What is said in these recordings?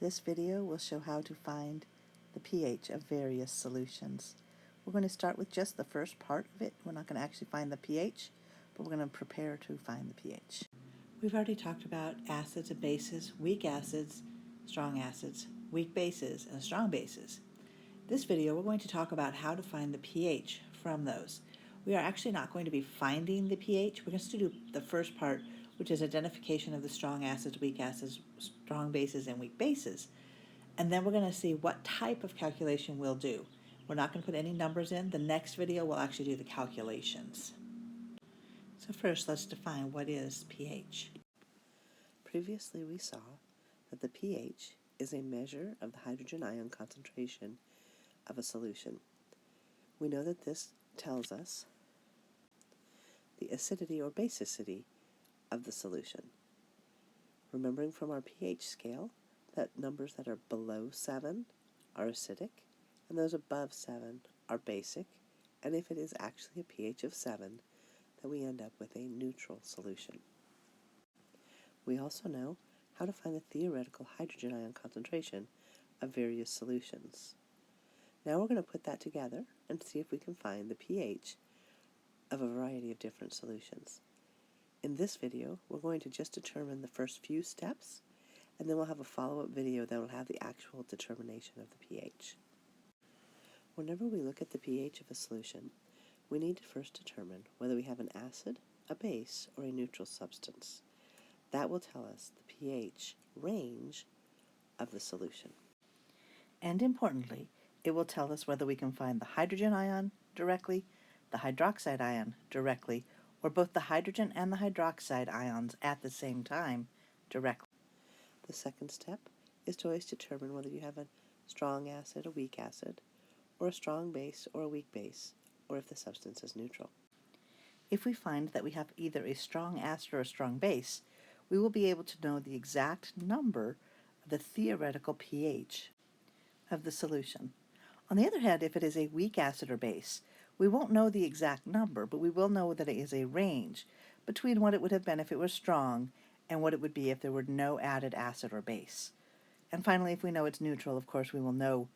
This video will show how to find the pH of various solutions. We're going to start with just the first part of it. We're not going to actually find the pH, but we're going to prepare to find the pH. We've already talked about acids and bases, weak acids, strong acids, weak bases, and strong bases. This video we're going to talk about how to find the pH from those. We are actually not going to be finding the pH. We're going to do the first part, which is identification of the strong acids, weak acids, strong bases, and weak bases. And then we're going to see what type of calculation we'll do. We're not going to put any numbers in. The next video we'll actually do the calculations. So first, let's define what is pH. Previously we saw that the pH is a measure of the hydrogen ion concentration of a solution. We know that this tells us the acidity or basicity of the solution. Remembering from our pH scale that numbers that are below 7 are acidic and those above 7 are basic, and if it is actually a pH of 7, then we end up with a neutral solution. We also know how to find the theoretical hydrogen ion concentration of various solutions. Now we're going to put that together and see if we can find the pH of a variety of different solutions. In this video, we're going to just determine the first few steps, and then we'll have a follow-up video that will have the actual determination of the pH. Whenever we look at the pH of a solution, we need to first determine whether we have an acid, a base, or a neutral substance. That will tell us the pH range of the solution. And importantly, it will tell us whether we can find the hydrogen ion directly, the hydroxide ion directly, or both the hydrogen and the hydroxide ions at the same time directly. The second step is to always determine whether you have a strong acid, a weak acid, or a strong base or a weak base, or if the substance is neutral. If we find that we have either a strong acid or a strong base, we will be able to know the exact number of the theoretical pH of the solution. On the other hand, if it is a weak acid or base, we won't know the exact number, but we will know that it is a range between what it would have been if it was strong and what it would be if there were no added acid or base. And finally, if we know it's neutral, of course, we will know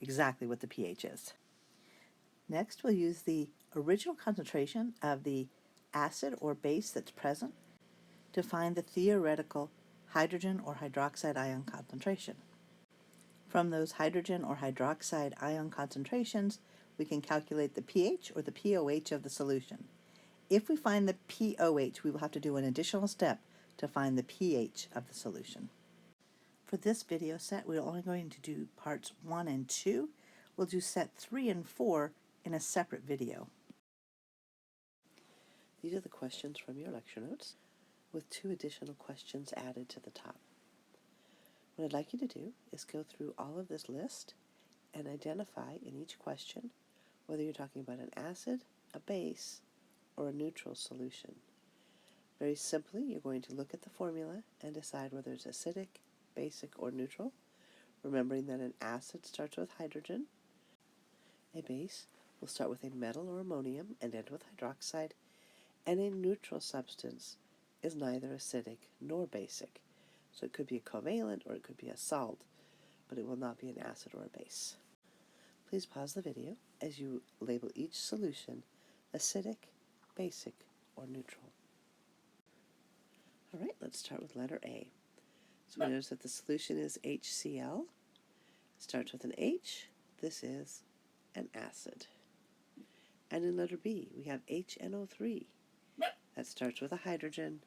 exactly what the pH is. Next, we'll use the original concentration of the acid or base that's present to find the theoretical hydrogen or hydroxide ion concentration. From those hydrogen or hydroxide ion concentrations, we can calculate the pH or the pOH of the solution. If we find the pOH, we will have to do an additional step to find the pH of the solution. For this video set, we're only going to do parts 1 and 2. We'll do set 3 and 4 in a separate video. These are the questions from your lecture notes, with 2 additional questions added to the top. What I'd like you to do is go through all of this list and identify in each question whether you're talking about an acid, a base, or a neutral solution. Very simply, you're going to look at the formula and decide whether it's acidic, basic, or neutral, remembering that an acid starts with hydrogen, a base will start with a metal or ammonium and end with hydroxide, and a neutral substance is neither acidic nor basic. So it could be a covalent or it could be a salt, but it will not be an acid or a base. Please pause the video as you label each solution acidic, basic, or neutral. All right, let's start with letter A. So we notice that the solution is HCl. It starts with an H. This is an acid. And in letter B, we have HNO3. That starts with a hydrogen,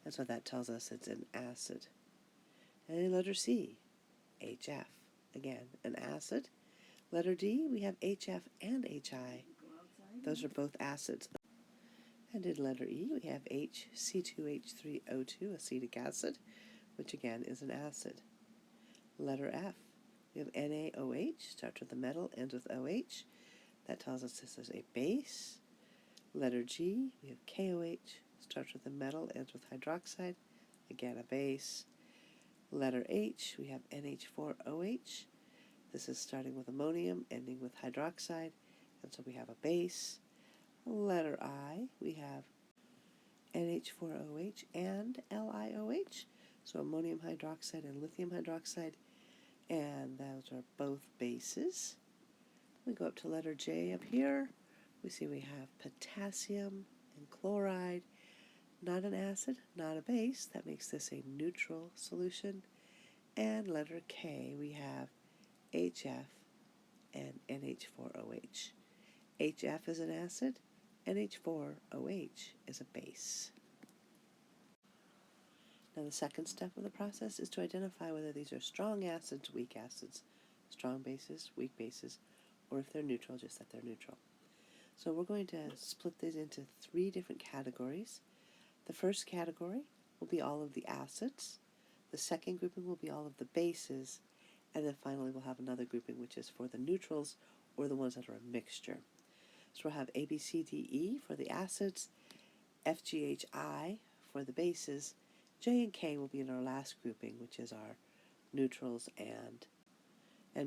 and so that tells us it's an acid. And in letter C, HF, again, an acid. Letter D, we have HF and HI. Those are both acids. And in letter E, we have HC2H3O2, acetic acid, which again is an acid. Letter F, we have NaOH, starts with a metal, ends with OH. That tells us this is a base. Letter G, we have KOH, starts with a metal, ends with hydroxide, again a base. Letter H, we have NH4OH. This is starting with ammonium, ending with hydroxide, and so we have a base. Letter I, we have NH4OH and LiOH, so ammonium hydroxide and lithium hydroxide. and those are both bases. We go up to letter J up here. We see we have potassium and chloride, not an acid, not a base. That makes this a neutral solution. And letter K, we have HF and NH4OH. HF is an acid, NH4OH is a base. Now the second step of the process is to identify whether these are strong acids, weak acids, strong bases, weak bases, or if they're neutral, just that they're neutral. So we're going to split these into 3 different categories. The first category will be all of the acids. The second grouping will be all of the bases. And then finally we'll have another grouping which is for the neutrals or the ones that are a mixture. So we'll have A, B, C, D, E for the acids, F, G, H, I for the bases. J and K will be in our last grouping, which is our neutrals and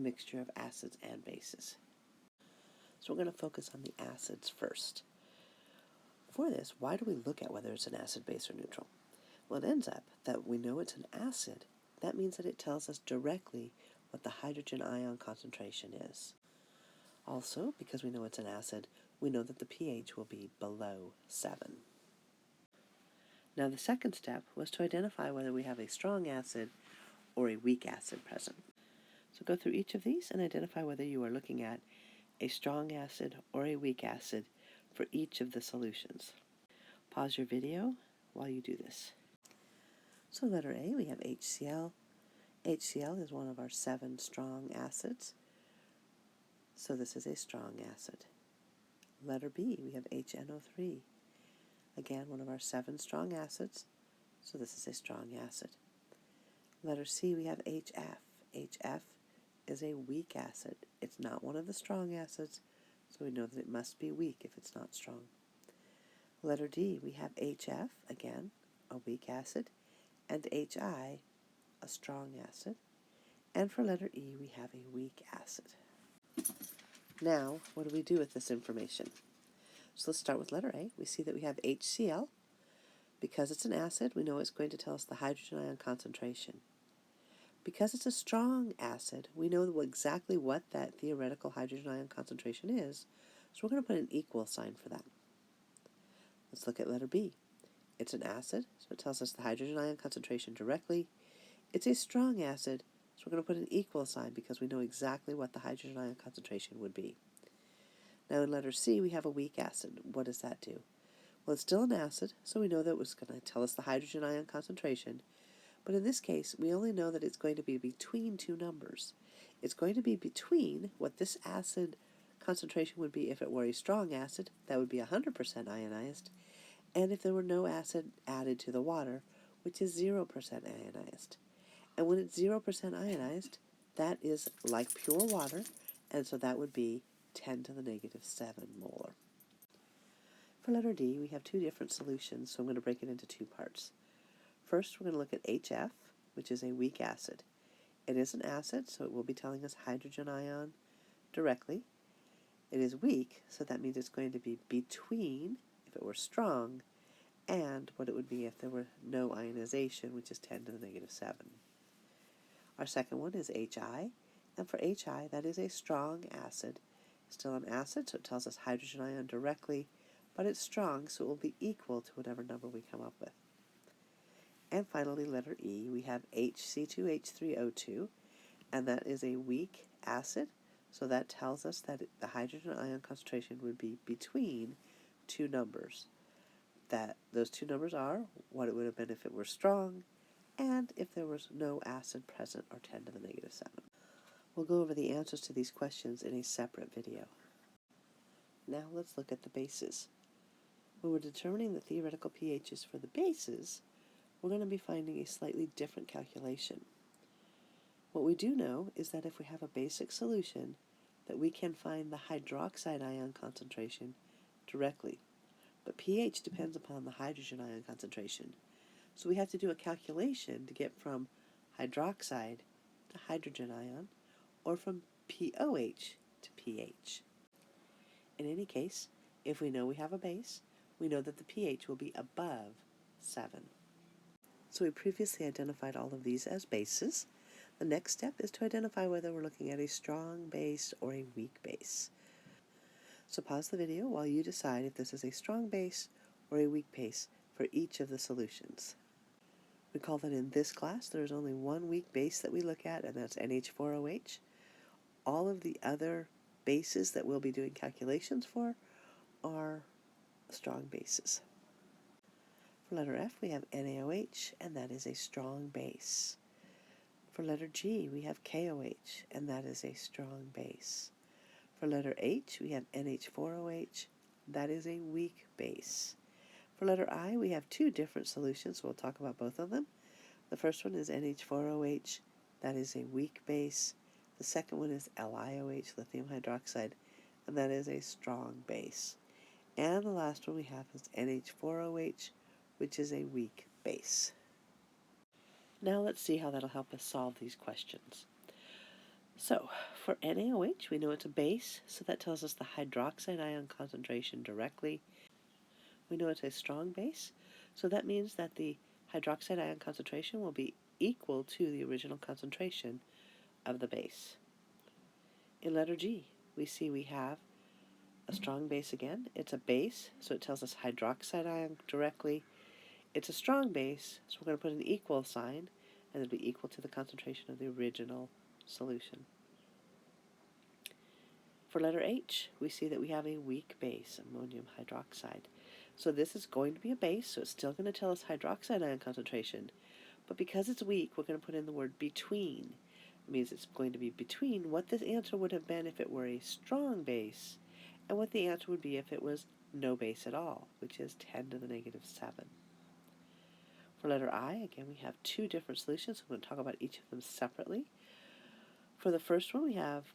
mixture of acids and bases. So we're going to focus on the acids first. For this, why do we look at whether it's an acid, base, or neutral? Well, it ends up that we know it's an acid. That means that it tells us directly what the hydrogen ion concentration is. Also, because we know it's an acid, we know that the pH will be below 7. Now the second step was to identify whether we have a strong acid or a weak acid present. So go through each of these and identify whether you are looking at a strong acid or a weak acid for each of the solutions. Pause your video while you do this. So letter A, we have HCl. HCl is one of our 7 strong acids, so this is a strong acid. Letter B, we have HNO3. Again, one of our 7 strong acids, so this is a strong acid. Letter C, we have HF. HF is a weak acid. It's not one of the strong acids, so we know that it must be weak if it's not strong. Letter D, we have HF, again, a weak acid, and HI, a strong acid. And for letter E, we have a weak acid. Now, what do we do with this information? So let's start with letter A. We see that we have HCl. Because it's an acid, we know it's going to tell us the hydrogen ion concentration. Because it's a strong acid, we know exactly what that theoretical hydrogen ion concentration is, so we're going to put an equal sign for that. Let's look at letter B. It's an acid, so it tells us the hydrogen ion concentration directly. It's a strong acid, so we're going to put an equal sign because we know exactly what the hydrogen ion concentration would be. Now in letter C, we have a weak acid. What does that do? Well, it's still an acid, so we know that it was going to tell us the hydrogen ion concentration, but in this case, we only know that it's going to be between 2 numbers. It's going to be between what this acid concentration would be if it were a strong acid, that would be 100% ionized, and if there were no acid added to the water, which is 0% ionized. And when it's 0% ionized, that is like pure water, and so that would be 10 to the negative 7 molar. For letter D, we have 2 different solutions, so I'm going to break it into 2 parts. First, we're going to look at HF, which is a weak acid. It is an acid, so it will be telling us hydrogen ion directly. It is weak, so that means it's going to be between, if it were strong, and what it would be if there were no ionization, which is 10 to the negative 7. Our second one is HI, and for HI, that is a strong acid. Still an acid, so it tells us hydrogen ion directly, but it's strong, so it will be equal to whatever number we come up with. And finally, letter E, we have HC2H3O2, and that is a weak acid, so that tells us that the hydrogen ion concentration would be between 2 numbers. Those 2 numbers are what it would have been if it were strong, and if there was no acid present, or 10 to the negative 7. We'll go over the answers to these questions in a separate video. Now let's look at the bases. When we're determining the theoretical pHs for the bases, we're going to be finding a slightly different calculation. What we do know is that if we have a basic solution, that we can find the hydroxide ion concentration directly. But pH depends upon the hydrogen ion concentration. So we have to do a calculation to get from hydroxide to hydrogen ion, or from POH to pH. In any case, if we know we have a base, we know that the pH will be above 7. So we previously identified all of these as bases. The next step is to identify whether we're looking at a strong base or a weak base. So pause the video while you decide if this is a strong base or a weak base for each of the solutions. Recall that in this class there is only one weak base that we look at, and that's NH4OH. All of the other bases that we'll be doing calculations for are strong bases. For letter F, we have NaOH, and that is a strong base. For letter G, we have KOH, and that is a strong base. For letter H, we have NH4OH, that is a weak base. For letter I, we have two different solutions, so we'll talk about both of them. The first one is NH4OH, that is a weak base. The second one is LiOH, lithium hydroxide, and that is a strong base. And the last one we have is NH4OH, which is a weak base. Now let's see how that'll help us solve these questions. So, for NaOH, we know it's a base, so that tells us the hydroxide ion concentration directly. We know it's a strong base, so that means that the hydroxide ion concentration will be equal to the original concentration of the base. In letter G, we see we have a strong base again. It's a base, so it tells us hydroxide ion directly. It's a strong base, so we're going to put an equal sign, and it'll be equal to the concentration of the original solution. For letter H, we see that we have a weak base, ammonium hydroxide. So this is going to be a base, so it's still going to tell us hydroxide ion concentration. But because it's weak, we're going to put in the word between. It means it's going to be between what this answer would have been if it were a strong base and what the answer would be if it was no base at all, which is 10 to the negative 7. For letter I, again, we have two different solutions. So I'm going to talk about each of them separately. For the first one, we have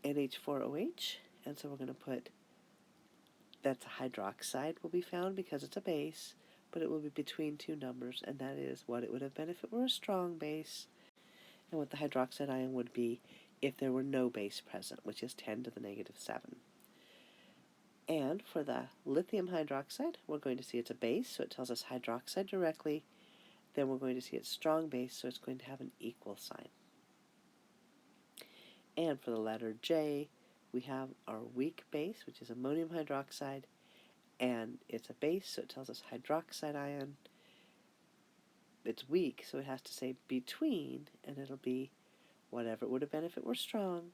NH4OH, and so we're going to put that's a hydroxide will be found because it's a base, but it will be between two numbers, and that is what it would have been if it were a strong base, and what the hydroxide ion would be if there were no base present, which is 10 to the negative 7. And for the lithium hydroxide, we're going to see it's a base, so it tells us hydroxide directly. Then we're going to see it's strong base, so it's going to have an equal sign. And for the letter J, we have our weak base, which is ammonium hydroxide, and it's a base, so it tells us hydroxide ion. It's weak, so it has to say between, and it'll be whatever it would have been if it were strong,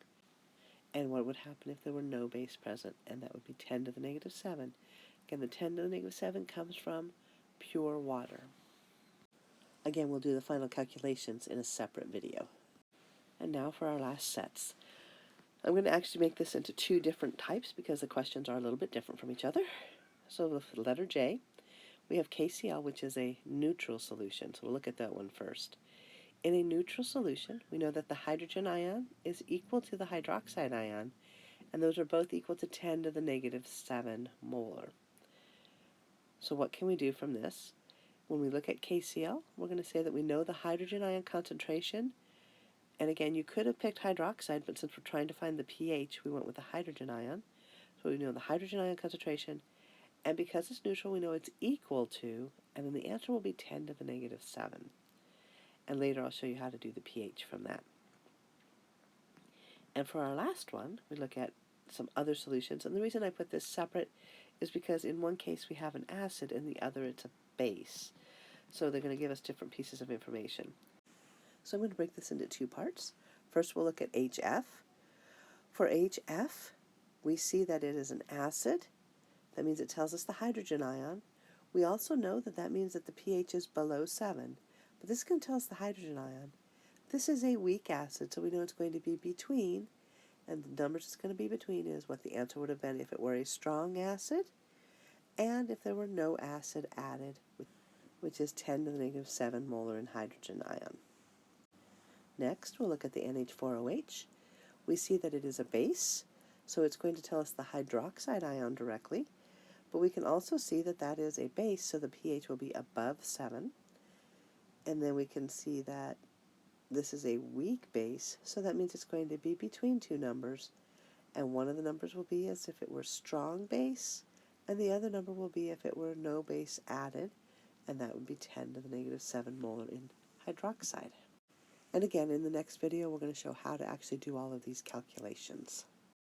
and what would happen if there were no base present, and that would be 10 to the negative 7. Again, the 10 to the negative 7 comes from pure water. Again, we'll do the final calculations in a separate video. And now for our last sets. I'm going to actually make this into two different types because the questions are a little bit different from each other. So with the letter J, we have KCl, which is a neutral solution. So we'll look at that one first. In a neutral solution, we know that the hydrogen ion is equal to the hydroxide ion, and those are both equal to 10 to the negative 7 molar. So what can we do from this? When we look at KCl, we're going to say that we know the hydrogen ion concentration. And again, you could have picked hydroxide, but since we're trying to find the pH, we went with the hydrogen ion. So we know the hydrogen ion concentration, and because it's neutral, we know it's equal to, and then the answer will be 10 to the negative 7. And later I'll show you how to do the pH from that. And for our last one, we look at some other solutions. And the reason I put this separate is because in one case we have an acid, and the other it's a base. So they're going to give us different pieces of information. So I'm going to break this into two parts. First, we'll look at HF. For HF, we see that it is an acid. That means it tells us the hydrogen ion. We also know that that means that the pH is below 7. But this can tell us the hydrogen ion. This is a weak acid, so we know it's going to be between. And the numbers it's going to be between is what the answer would have been if it were a strong acid and if there were no acid added, which is 10 to the negative 7 molar in hydrogen ion. Next, we'll look at the NH4OH. We see that it is a base, so it's going to tell us the hydroxide ion directly, but we can also see that that is a base, so the pH will be above 7. And then we can see that this is a weak base, so that means it's going to be between two numbers, and one of the numbers will be as if it were strong base, and the other number will be if it were no base added, and that would be 10 to the negative 7 molar in hydroxide. And again, in the next video, we're going to show how to actually do all of these calculations.